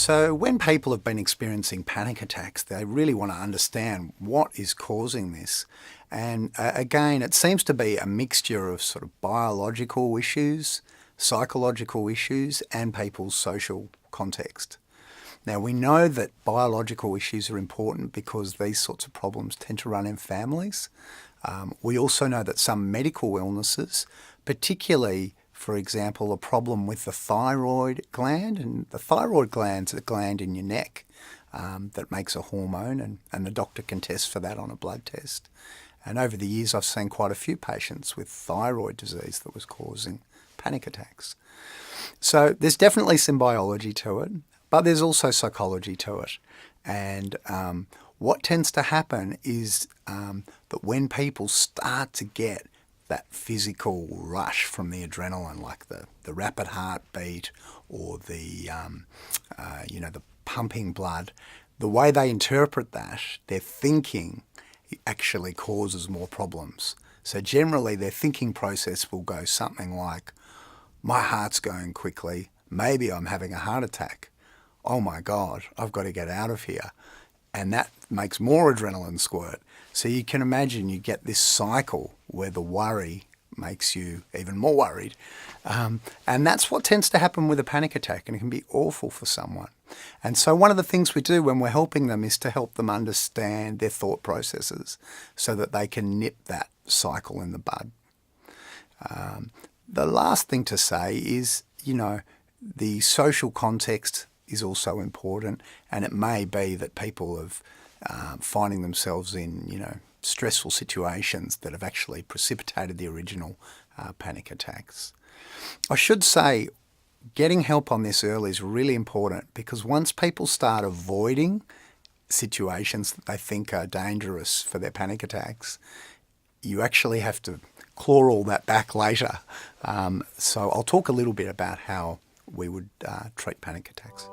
So when people have been experiencing panic attacks, they really want to understand what is causing this. And again, it seems to be a mixture of sort of biological issues, psychological issues, and people's social context. Now, we know that biological issues are important because these sorts of problems tend to run in families. We also know that some medical illnesses, particularly, for example, a problem with the thyroid gland, and the thyroid gland's a gland in your neck that makes a hormone, and the doctor can test for that on a blood test. And over the years, I've seen quite a few patients with thyroid disease that was causing panic attacks. So there's definitely some biology to it, but there's also psychology to it. And what tends to happen is that when people start to get that physical rush from the adrenaline, like the rapid heartbeat or the pumping blood, the way they interpret that, their thinking actually causes more problems. So generally their thinking process will go something like, my heart's going quickly, maybe I'm having a heart attack. Oh my God, I've got to get out of here. And that makes more adrenaline squirt. So you can imagine you get this cycle where the worry makes you even more worried. And that's what tends to happen with a panic attack, and it can be awful for someone. And so one of the things we do when we're helping them is to help them understand their thought processes so that they can nip that cycle in the bud. The last thing to say is, the social context is also important, and it may be that people have finding themselves in, stressful situations that have actually precipitated the original panic attacks. I should say getting help on this early is really important, because once people start avoiding situations that they think are dangerous for their panic attacks, you actually have to claw all that back later. So I'll talk a little bit about how we would treat panic attacks.